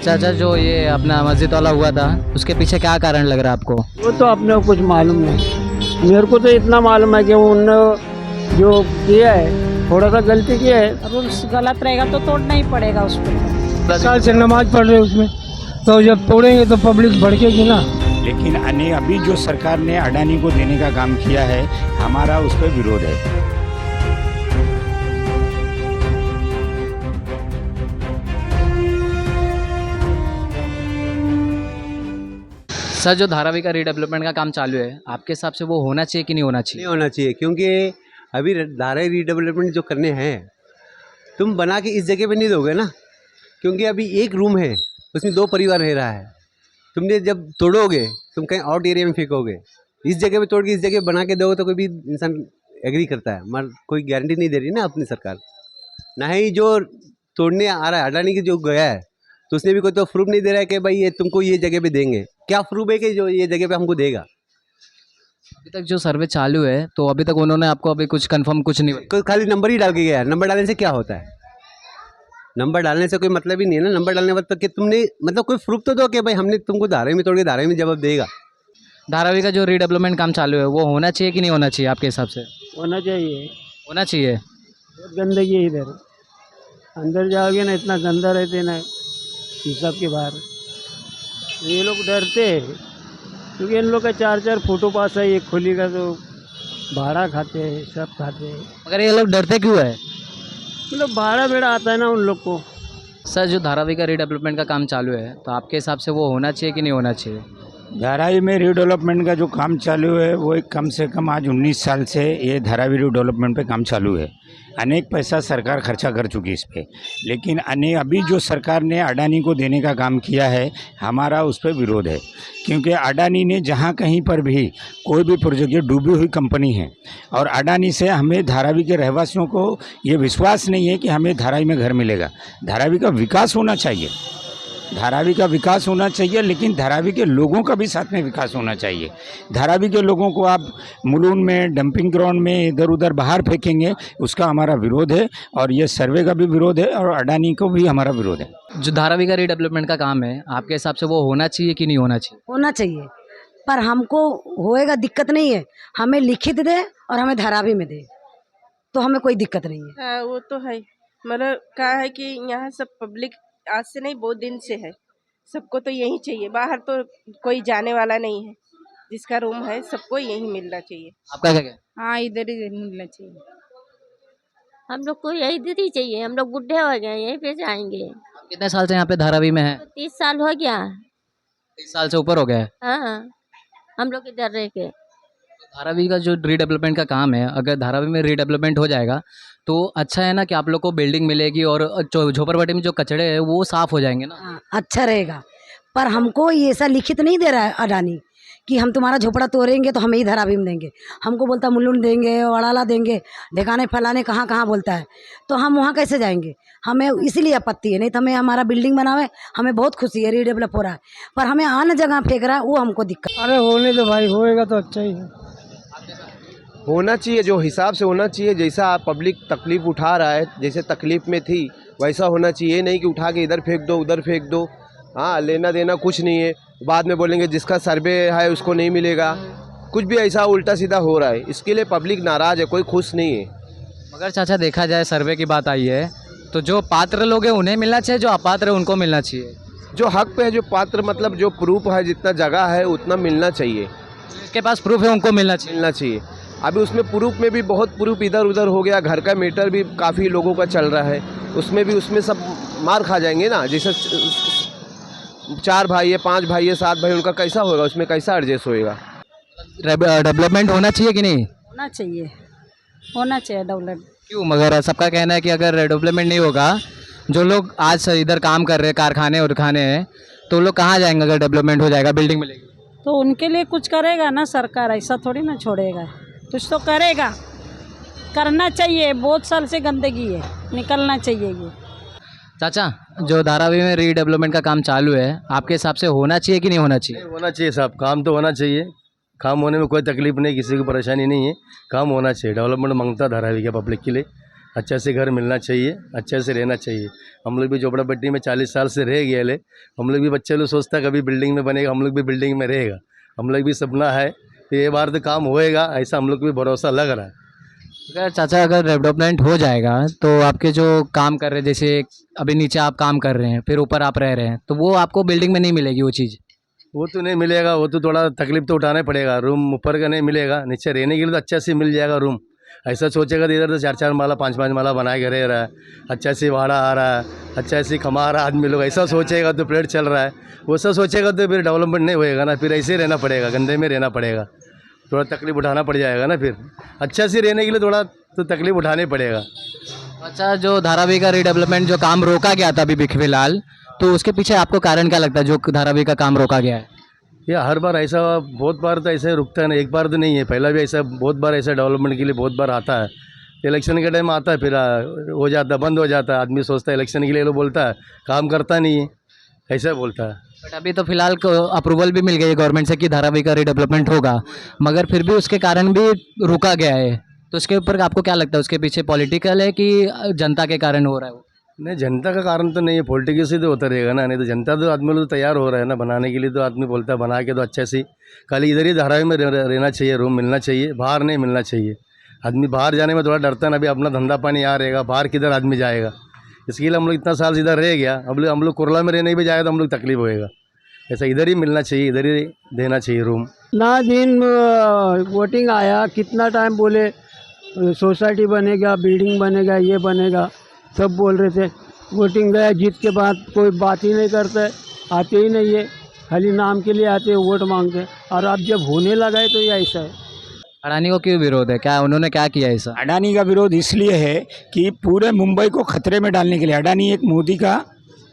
चाचा जो ये अपना मस्जिद वाला हुआ था उसके पीछे क्या कारण लग रहा है आपको? वो तो अपने को कुछ मालूम नहीं, मेरे को तो इतना मालूम है कि उन्होंने जो किया है थोड़ा सा गलती किया है। रूल्स गलत रहेगा तो तोड़ना ही पड़ेगा उसको। साल से नमाज पढ़ रहे उसमें, तो जब तोड़ेंगे तो पब्लिक भड़केगी ना। लेकिन अभी जो सरकार ने अडानी को देने का काम किया है, हमारा उस पर विरोध है। सर जो धारावी का रीडेवलपमेंट का काम चालू है आपके हिसाब से वो होना चाहिए कि नहीं होना चाहिए? नहीं होना चाहिए, क्योंकि अभी धारावी रीडेवलपमेंट जो करने हैं तुम बना के इस जगह पे नहीं दोगे ना, क्योंकि अभी एक रूम है उसमें 2 परिवार रह रहा है। तुमने जब तोड़ोगे तुम कहीं आउट एरिया में फेंकोगे, इस जगह पे तोड़ के इस जगह बना के दोगे तो कोई भी इंसान एग्री करता है, मगर कोई गारंटी नहीं दे रही ना अपनी सरकार। ना ही जो तोड़ने आ रहा है अडानी की जो गया है तो उसने भी कोई तो प्रूफ नहीं दे रहा है कि भाई ये तुमको ये जगह पे देंगे। क्या प्रूफ है कि जो ये जगह पे हमको देगा? अभी तक जो सर्वे चालू है तो अभी तक उन्होंने आपको अभी कुछ कंफर्म कुछ नहीं कोई खाली नंबर ही डाल के गया है। नंबर डालने से क्या होता है? नंबर डालने से कोई मतलब ही नहीं है ना। नंबर डालने मतलब कि तुमने मतलब कोई प्रूफ तो दो कि भाई हमने तुमको धारावी में तोड़ के धारावी में जवाब देगा। धारावी का जो रीडेवलपमेंट काम चालू है वो होना चाहिए कि नहीं होना चाहिए आपके हिसाब से? होना चाहिए। होना चाहिए। बहुत गंदगी है इधर, अंदर जाओगे ना इतना गंदा रहते ना हिसाब के बाहर। ये लोग डरते हैं क्योंकि इन लोग का 4-4 फोटो पास है, एक खोली का तो भाड़ा खाते हैं, सब खाते हैं। मगर ये लोग डरते क्यों है? मतलब भाड़ा बेड़ा आता है ना उन लोग को। सर जो धारावी का रीडेवलपमेंट का काम चालू है तो आपके हिसाब से वो होना चाहिए कि नहीं होना चाहिए? धारावी में रीडेवलपमेंट का जो काम चालू है वो एक कम से कम आज 19 साल से ये धारावी रीडेवलपमेंट पे काम चालू है। अनेक पैसा सरकार खर्चा कर चुकी इस पे, लेकिन अभी जो सरकार ने अडानी को देने का काम किया है, हमारा उस पर विरोध है। क्योंकि अडानी ने जहाँ कहीं पर भी कोई भी प्रोजेक्ट, ये डूबी हुई कंपनी है और अडानी से हमें धारावी के रहवासियों को ये विश्वास नहीं है कि हमें धारावी में घर मिलेगा। धारावी का विकास होना चाहिए, धारावी का विकास होना चाहिए, लेकिन धारावी के लोगों का भी साथ में विकास होना चाहिए। धारावी के लोगों को आप मुलुंड में, डंपिंग ग्राउंड में इधर उधर बाहर फेंकेंगे, उसका हमारा विरोध है। और ये सर्वे का भी विरोध है और अडानी को भी हमारा विरोध है। जो धारावी का रीडेवलपमेंट का काम है आपके हिसाब से वो होना चाहिए कि नहीं होना चाहिए? होना चाहिए, पर हमको होएगा दिक्कत नहीं है। हमें लिखित दे और हमें धारावी में दे तो हमें कोई दिक्कत नहीं है। हाँ वो तो है, मतलब क्या है कि यहाँ सब पब्लिक आज से नहीं बहुत दिन से है, सबको तो यही चाहिए। बाहर तो कोई जाने वाला नहीं है, जिसका रूम है सबको यही मिलना चाहिए। आपका क्या? हाँ इधर ही मिलना चाहिए, हम लोग को यही दीदी चाहिए। हम लोग बुढ़े हो गए, यहीं पे जाएंगे। आप कितने साल से यहाँ पे धारावी में है? 30 साल हो गया। 30 साल से ऊपर हो गया है। हाँ हम लोग इधर रह के। धारावी का जो रीडेवलपमेंट का काम है, अगर धारावी में रीडेवलपमेंट हो जाएगा तो अच्छा है ना कि आप लोग को बिल्डिंग मिलेगी और झोपड़पट्टी में जो कचड़े हैं वो साफ हो जाएंगे ना। हाँ, अच्छा रहेगा, पर हमको ये ऐसा लिखित नहीं दे रहा है अडानी कि हम तुम्हारा झोपड़ा तोड़ेंगे तो हमें ही धारावी में देंगे। हमको बोलता मुलुंड देंगे, वड़ाला देंगे, ढेकाने फलाने कहाँ कहाँ बोलता है, तो हम वहाँ कैसे जाएंगे? हमें इसीलिए आपत्ति है। नहीं तो हमें हमारा बिल्डिंग बनावे, हमें बहुत खुशी है, रीडेवलप हो रहा है, पर हमें आन जगह फेंक रहा है वो हमको दिक्कत। अरे होने दो भाई, होएगा तो अच्छा ही है। होना चाहिए, जो हिसाब से होना चाहिए। जैसा आप पब्लिक तकलीफ उठा रहा है, जैसे तकलीफ में थी वैसा होना चाहिए, नहीं कि उठा के इधर फेंक दो उधर फेंक दो। हाँ, लेना देना कुछ नहीं है। बाद में बोलेंगे जिसका सर्वे है उसको नहीं मिलेगा, कुछ भी ऐसा उल्टा सीधा हो रहा है। इसके लिए पब्लिक नाराज़ है, कोई खुश नहीं है। मगर चाचा देखा जाए सर्वे की बात आई है तो जो पात्र लोग हैं उन्हें मिलना चाहिए, जो अपात्र है उनको मिलना चाहिए। जो हक पे है, जो पात्र मतलब जो प्रूफ है, जितना जगह है उतना मिलना चाहिए। जिसके पास प्रूफ है उनको मिलना चाहिए। अभी उसमें प्रूफ में भी बहुत प्रूफ इधर उधर हो गया। घर का मैटर भी काफ़ी लोगों का चल रहा है, उसमें सब मार खा जाएंगे ना। जैसे 4 भाई है, 5 भाई है, 7 भाई, उनका कैसा होगा? उसमें कैसा एडजस्ट होएगा? डेवलपमेंट होना चाहिए कि नहीं? होना चाहिए, होना चाहिए डेवलप। क्यों? मगर सबका कहना है कि अगर डेवलपमेंट नहीं होगा, जो लोग आज इधर काम कर रहे हैं, कारखाने और खाने हैं, तो लोग कहाँ जाएंगे अगर डेवलपमेंट हो जाएगा, बिल्डिंग मिलेगी तो उनके लिए कुछ करेगा ना सरकार, ऐसा थोड़ी ना छोड़ेगा, कुछ तो करेगा। करना चाहिए, बहुत साल से गंदगी है, निकलना चाहिए ये। चाचा जो धारावी में रीडेवलपमेंट का काम चालू है आपके हिसाब से होना चाहिए कि नहीं होना चाहिए? होना चाहिए साहब, काम तो होना चाहिए। काम होने में कोई तकलीफ नहीं, किसी को परेशानी नहीं है, काम होना चाहिए। डेवलपमेंट मांगता धारावी के पब्लिक के लिए अच्छे से घर मिलना चाहिए, अच्छे से रहना चाहिए। हम लोग भी झोपड़ापट्टी में 40 साल से रह गए ले, हम लोग भी बच्चे लोग सोचता है कभी बिल्डिंग में बनेगा, हम लोग भी बिल्डिंग में रहेगा, हम लोग भी सपना है कि ये बार तो काम होएगा, ऐसा हम लोग को भी भरोसा लग रहा है। अगर चाचा अगर डेवलपमेंट हो जाएगा तो आपके जो काम कर रहे हैं, जैसे अभी नीचे आप काम कर रहे हैं फिर ऊपर आप रह रहे हैं, तो वो आपको बिल्डिंग में नहीं मिलेगी वो चीज़। वो तो नहीं मिलेगा, वो तो थोड़ा तकलीफ तो उठाना पड़ेगा। रूम ऊपर का नहीं मिलेगा, नीचे रहने के लिए तो अच्छा से मिल जाएगा रूम। ऐसा सोचेगा तो इधर तो 4-4 माला 5-5 माला बना के रह रहा है, अच्छा से भाड़ा आ रहा है, अच्छा से कमा रहा है आदमी लोग, ऐसा सोचेगा तो प्लेट चल रहा है। वो सब सोचेगा तो फिर डेवलपमेंट नहीं होएगा ना, फिर ऐसे ही रहना पड़ेगा, गंदे में रहना पड़ेगा, थोड़ा तकलीफ उठाना पड़ जाएगा ना। फिर अच्छा से रहने के लिए थोड़ा तो तकलीफ उठानी पड़ेगा। अच्छा, जो धारावी का रीडेवलपमेंट जो काम रोका गया था अभी फिलहाल, तो उसके पीछे आपको कारण क्या लगता है जो धारावी का काम रोका गया है? या हर बार ऐसा, बहुत बार तो ऐसे रुकता है ना, एक बार तो नहीं है, पहला भी ऐसा बहुत बार ऐसा डेवलपमेंट के लिए बहुत बार आता है। इलेक्शन के टाइम आता है, फिर हो जाता है, बंद हो जाता है। आदमी सोचता है इलेक्शन के लिए, लोग बोलता है काम करता नहीं है, ऐसा बोलता है। बट अभी तो फिलहाल अप्रूवल भी मिल गई है गवर्नमेंट से कि धारावी का रीडेवलपमेंट होगा, मगर फिर भी उसके कारण भी रुका गया है। तो उसके ऊपर आपको क्या लगता है, उसके पीछे पॉलिटिकल है कि जनता के कारण हो रहा है वो? नहीं, जनता का कारण तो नहीं है, पॉलिटिक्स से तो होता रहेगा ना। नहीं तो जनता तो आदमी लोग तो तैयार हो रहा है ना बनाने के लिए, तो आदमी बोलता है बना के तो अच्छे से खाली इधर ही धारावी में रहना चाहिए, रूम मिलना चाहिए, बाहर नहीं मिलना चाहिए। आदमी बाहर जाने में थोड़ा डरता है ना, अभी अपना धंधा पानी यहाँ रहेगा, बाहर किधर आदमी जाएगा। इसके लिए हम लोग इतना साल इधर रह गया, अब हम लोग कुरला में रहने भी जाएगा तो हम लोग तकलीफ होएगा। ऐसा इधर ही मिलना चाहिए, इधर ही देना चाहिए रूम। ना दिन वोटिंग आया, कितना टाइम बोले सोसाइटी बनेगा, बिल्डिंग बनेगा, ये बनेगा, सब बोल रहे थे। वोटिंग गया, जीत के बाद कोई बात ही नहीं करता है, आते ही नहीं है, खाली नाम के लिए आते हैं, वोट मांगते हैं। और अब जब होने लगा है तो ये ऐसा है। अडानी को क्यों विरोध है, क्या उन्होंने क्या किया ऐसा? अडानी का विरोध इसलिए है कि पूरे मुंबई को खतरे में डालने के लिए। अडानी एक मोदी का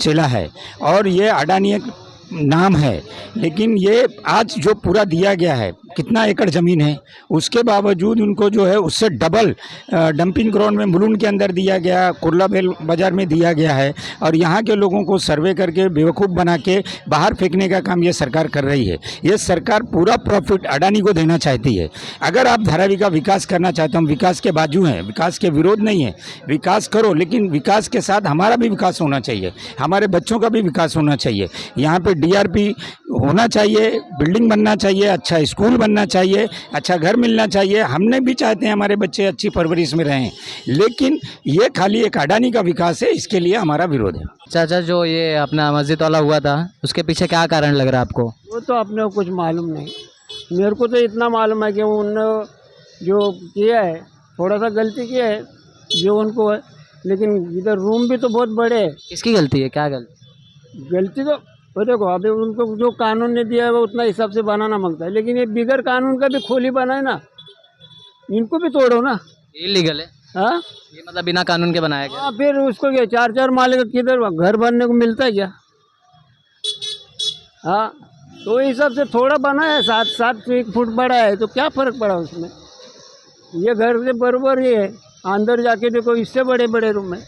चेला है और ये अडानी एक नाम है, लेकिन ये आज जो पूरा दिया गया है, कितना एकड़ ज़मीन है, उसके बावजूद उनको जो है उससे डबल डंपिंग ग्राउंड में मुलुंड के अंदर दिया गया, कुर्ला बाज़ार में दिया गया है। और यहाँ के लोगों को सर्वे करके बेवकूफ़ बना के बाहर फेंकने का काम ये सरकार कर रही है। ये सरकार पूरा प्रॉफिट अडानी को देना चाहती है। अगर आप धारावी का विकास करना चाहते हो, हम विकास के बाजू हैं, विकास के विरोध नहीं है, विकास करो, लेकिन विकास के साथ हमारा भी विकास होना चाहिए, हमारे बच्चों का भी विकास होना चाहिए। यहाँ पे DRP होना चाहिए, बिल्डिंग बनना चाहिए, अच्छा स्कूल बनना चाहिए, अच्छा घर मिलना चाहिए। हमने भी चाहते हैं हमारे बच्चे अच्छी परवरिश में रहें, लेकिन ये खाली एक अडानी का विकास है, इसके लिए हमारा विरोध है। चाचा, जो ये अपना मस्जिद वाला हुआ था उसके पीछे क्या कारण लग रहा है आपको? वो तो अपने को कुछ मालूम नहीं, मेरे को तो इतना मालूम है कि उन्होंने जो किया है थोड़ा सा गलती किया है जो उनको है, लेकिन इधर रूम भी तो बहुत बड़े है। किसकी गलती है, क्या गलती? गलती तो वो देखो, अभी उनको जो कानून ने दिया है वो उतना हिसाब से बनाना मांगता है, लेकिन ये बिगर कानून का भी खोली बनाए ना, इनको भी तोड़ो ना। इलीगल है। हाँ, ये मतलब बिना कानून के बनाया गया। हाँ, फिर उसको क्या 4-4 माले का किधर घर बनने को मिलता है क्या? हाँ, तो हिसाब से थोड़ा बना है, 7 फुट बड़ा है, तो क्या फ़र्क पड़ा उसमें? ये घर से बराबर ही है, अंदर जाके देखो इससे बड़े बड़े रूम है,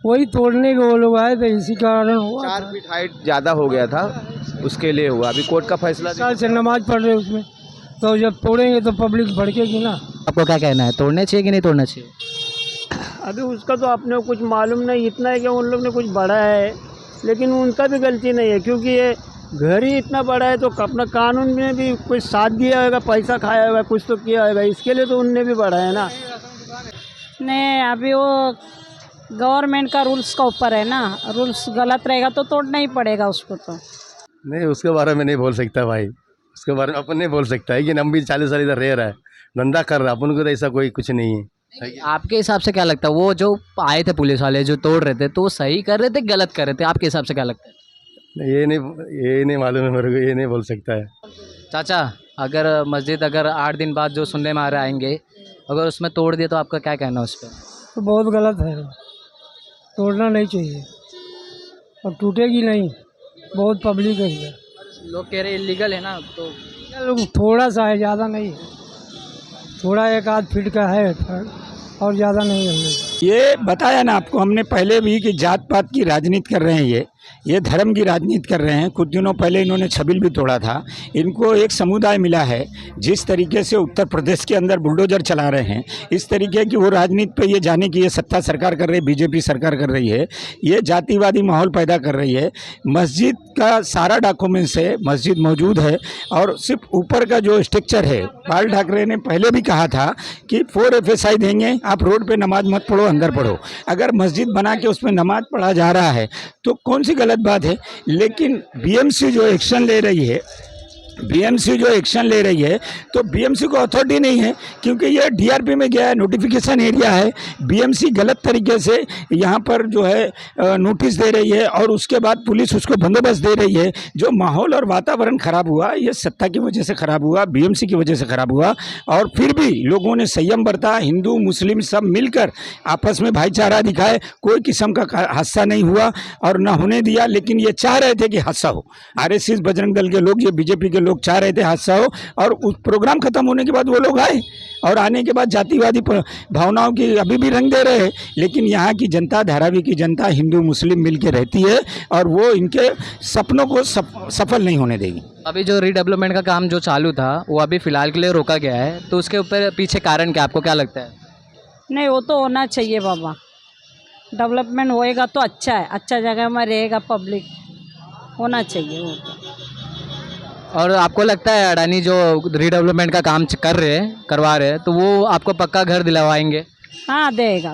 वही तोड़ने के वो लोग आए थे, इसी कारण हुआ। 4 फीट हाइट ज़्यादा हो गया था, उसके लिए हुआ। अभी कोर्ट का फैसला साल से नमाज पढ़ रहे उसमें, तो जब तोड़ेंगे तो पब्लिक भड़केगी ना। आपको क्या कहना है, तोड़ने चाहिए कि नहीं तोड़ना चाहिए? अभी उसका तो अपने को कुछ मालूम नहीं, इतना है कि उन लोग ने कुछ बड़ा है, लेकिन उनका भी गलती नहीं है, क्योंकि ये घर ही इतना बड़ा है, तो अपना कानून में भी कुछ साथ दिया होगा, पैसा खाया होगा, कुछ तो किया होगा, इसके लिए तो उनने भी बढ़ा है ना। नहीं, अभी वो गवर्नमेंट का रूल्स का ऊपर है ना, रूल्स गलत रहेगा तो तोड़ना ही पड़ेगा उसको। तो नहीं, उसके बारे में नहीं बोल सकता भाई, उसके बारे में अपन नहीं बोल सकता है कि हम भी 40 साल इधर रह रहा है, धंधा कर रहा है, अपन को तो ऐसा कोई कुछ नहीं है। आपके हिसाब से क्या लगता है, वो जो आए थे पुलिस वाले जो तोड़ रहे थे, तो वो सही कर रहे थे गलत कर रहे थे, आपके हिसाब से क्या लगता है? ये नहीं मालूम है मेरे को, ये नहीं बोल सकता है। चाचा, अगर मस्जिद अगर 8 दिन बाद जो सुनने में आ रहे आएंगे, अगर उसमें तोड़ दिए तो आपका क्या कहना है उस पर? तो बहुत गलत है, तोड़ना नहीं चाहिए, और टूटेगी नहीं, बहुत पब्लिक है इधर। लोग कह रहे इलीगल है ना, तो लोग थोड़ा सा है, ज़्यादा नहीं है, थोड़ा 1-8 फीट का है और ज़्यादा नहीं है। ये बताया ना आपको हमने पहले भी कि जात पात की राजनीति कर रहे हैं ये, ये धर्म की राजनीति कर रहे हैं। कुछ दिनों पहले इन्होंने छबिल भी तोड़ा था। इनको एक समुदाय मिला है। जिस तरीके से उत्तर प्रदेश के अंदर बुलडोजर चला रहे हैं, इस तरीके की वो राजनीति पे ये जाने की ये सत्ता सरकार कर रही है, बीजेपी सरकार कर रही है। ये जातिवादी माहौल पैदा कर रही है। मस्जिद का सारा डॉक्यूमेंट्स है, मस्जिद मौजूद है और सिर्फ ऊपर का जो स्ट्रक्चर है, बाल ठाकरे ने पहले भी कहा था कि 4 FSI देंगे, आप रोड पे नमाज मत पढ़ो, अंदर पढ़ो। अगर मस्जिद बना के उसमें नमाज पढ़ा जा रहा है तो कौन सी गलत बात है। लेकिन बीएमसी जो एक्शन ले रही है, तो बीएमसी को अथॉरिटी नहीं है, क्योंकि ये डीआरपी में गया है, नोटिफिकेशन एरिया है। बीएमसी गलत तरीके से यहाँ पर जो है नोटिस दे रही है और उसके बाद पुलिस उसको बंदोबस्त दे रही है। जो माहौल और वातावरण खराब हुआ, ये सत्ता की वजह से खराब हुआ, बीएमसी की वजह से खराब हुआ। और फिर भी लोगों ने संयम बरता, हिंदू मुस्लिम सब मिलकर आपस में भाईचारा दिखाए, कोई किस्म का हादसा नहीं हुआ और न होने दिया। लेकिन ये चाह रहे थे कि हादसा हो। आरएसएस, बजरंग दल के लोग, ये बीजेपी के लोग चाह रहे थे हादसा हो, और उस प्रोग्राम खत्म होने के बाद वो लोग आए और आने के बाद जातिवादी भावनाओं की अभी भी रंग दे रहे हैं। लेकिन यहाँ की जनता, धारावी की जनता, हिंदू मुस्लिम मिल के रहती है और वो इनके सपनों को सफल नहीं होने देगी। अभी जो रीडेवलपमेंट का काम जो चालू था वो अभी फ़िलहाल के लिए रोका गया है, तो उसके ऊपर पीछे कारण क्या, आपको क्या लगता है? नहीं, वो तो होना चाहिए बाबा। डेवलपमेंट होएगा तो अच्छा है, अच्छा जगह में रहेगा पब्लिक, होना चाहिए वो तो। और आपको लगता है अडानी जो रीडेवलपमेंट का काम करवा रहे हैं, तो वो आपको पक्का घर दिलवाएंगे? हाँ, देगा।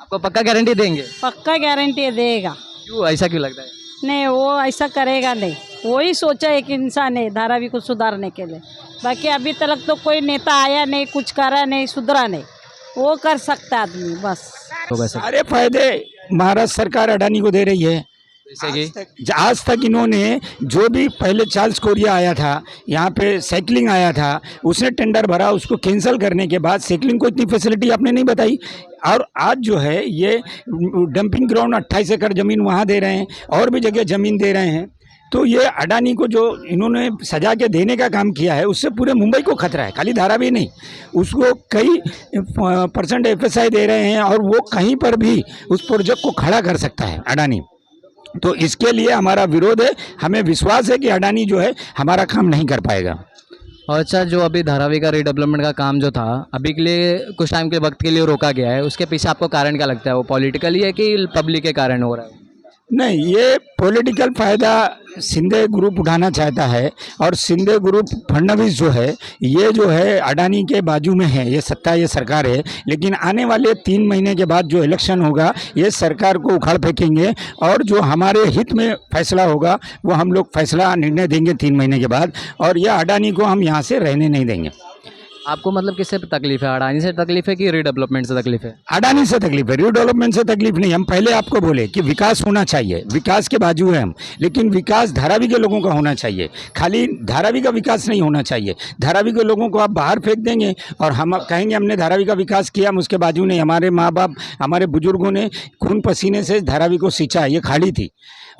आपको पक्का गारंटी देंगे? पक्का गारंटी देगा। क्यों, ऐसा क्यों लगता है? नहीं, वो ऐसा करेगा नहीं। वही सोचा एक इंसान है धारावी को सुधारने के लिए। बाकी अभी तक तो कोई नेता आया नहीं, कुछ करा नहीं, सुधरा नहीं। वो कर सकता आदमी बस। तो सारे फायदे महाराष्ट्र सरकार अडानी को दे रही है। जैसे कि आज तक इन्होंने जो भी पहले चार्ल्स कोरिया आया था, यहाँ पे साइकिलिंग आया था, उसने टेंडर भरा, उसको कैंसिल करने के बाद साइकिलिंग को इतनी फैसिलिटी आपने नहीं बताई। और आज जो है ये डंपिंग ग्राउंड 28 एकड़ ज़मीन वहाँ दे रहे हैं और भी जगह ज़मीन दे रहे हैं। तो ये अडानी को जो इन्होंने सजा के देने का काम किया है, उससे पूरे मुंबई को खतरा है, खाली धारावी नहीं। उसको कई % FSI दे रहे हैं और वो कहीं पर भी उस प्रोजेक्ट को खड़ा कर सकता है अडानी। तो इसके लिए हमारा विरोध है। हमें विश्वास है कि अडानी जो है हमारा काम नहीं कर पाएगा। और अच्छा, जो अभी धारावी का रीडेवलपमेंट का काम जो था अभी के लिए कुछ टाइम के वक्त के लिए रोका गया है, उसके पीछे आपको कारण क्या लगता है? वो पॉलिटिकली है कि पब्लिक के कारण हो रहा है? नहीं, ये पॉलिटिकल फ़ायदा शिंदे ग्रुप उठाना चाहता है और शिंदे ग्रुप, फडणवीस जो है, ये जो है अडानी के बाजू में है, ये सत्ता, ये सरकार है। लेकिन आने वाले 3 महीने के बाद जो इलेक्शन होगा, ये सरकार को उखाड़ फेंकेंगे और जो हमारे हित में फैसला होगा वो हम लोग फैसला, निर्णय देंगे 3 महीने के बाद। और यह अडानी को हम यहाँ से रहने नहीं देंगे। आपको मतलब किससे तकलीफ है? अडानी से तकलीफ है कि रीडेवलपमेंट से तकलीफ है? अडानी से तकलीफ है, रीडेवलपमेंट से तकलीफ नहीं। हम पहले आपको बोले कि विकास होना चाहिए, विकास के बाजू है हम, लेकिन विकास धारावी के लोगों का होना चाहिए। खाली धारावी का विकास नहीं होना चाहिए। धारावी के लोगों को आप बाहर फेंक देंगे और हम कहेंगे हमने धारावी का विकास किया, हम उसके बाजू नहीं। हमारे माँ बाप, हमारे बुजुर्गों ने खून पसीने से धारावी को सींचा है, ये खाड़ी थी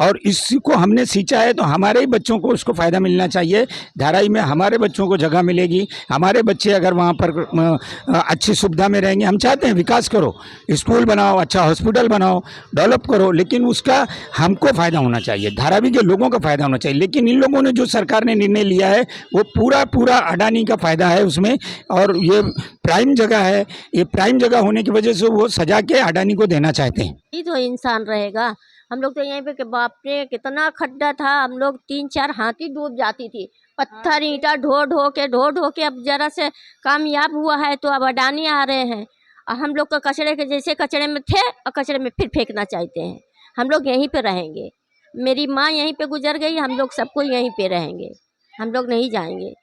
और इसको हमने सींचा है, तो हमारे ही बच्चों को उसको फ़ायदा मिलना चाहिए। धारावी में हमारे बच्चों को जगह मिलेगी, हमारे बच्चे अगर वहाँ पर अच्छी सुविधा में रहेंगे। हम चाहते हैं विकास करो, स्कूल बनाओ, अच्छा हॉस्पिटल बनाओ, डेवलप करो, लेकिन उसका हमको फ़ायदा होना चाहिए, धारावी के लोगों का फ़ायदा होना चाहिए। लेकिन इन लोगों ने जो सरकार ने निर्णय लिया है वो पूरा अडानी का फ़ायदा है उसमें। और ये प्राइम जगह है, ये प्राइम जगह होने की वजह से वो सजा के अडानी को देना चाहते हैं। ये जो इंसान रहेगा, हम लोग तो यहीं पे के बाप रे कितना खड्डा था, हम लोग 3-4 हाथी डूब जाती थी। पत्थर ईंटा ढो के अब जरा से कामयाब हुआ है, तो अब अडानी आ रहे हैं और हम लोग को कचरे के जैसे कचरे में थे और कचरे में फिर फेंकना चाहते हैं। हम लोग यहीं पे रहेंगे, मेरी माँ यहीं पे गुजर गई, हम लोग सबको यहीं पे रहेंगे, हम लोग नहीं जाएंगे।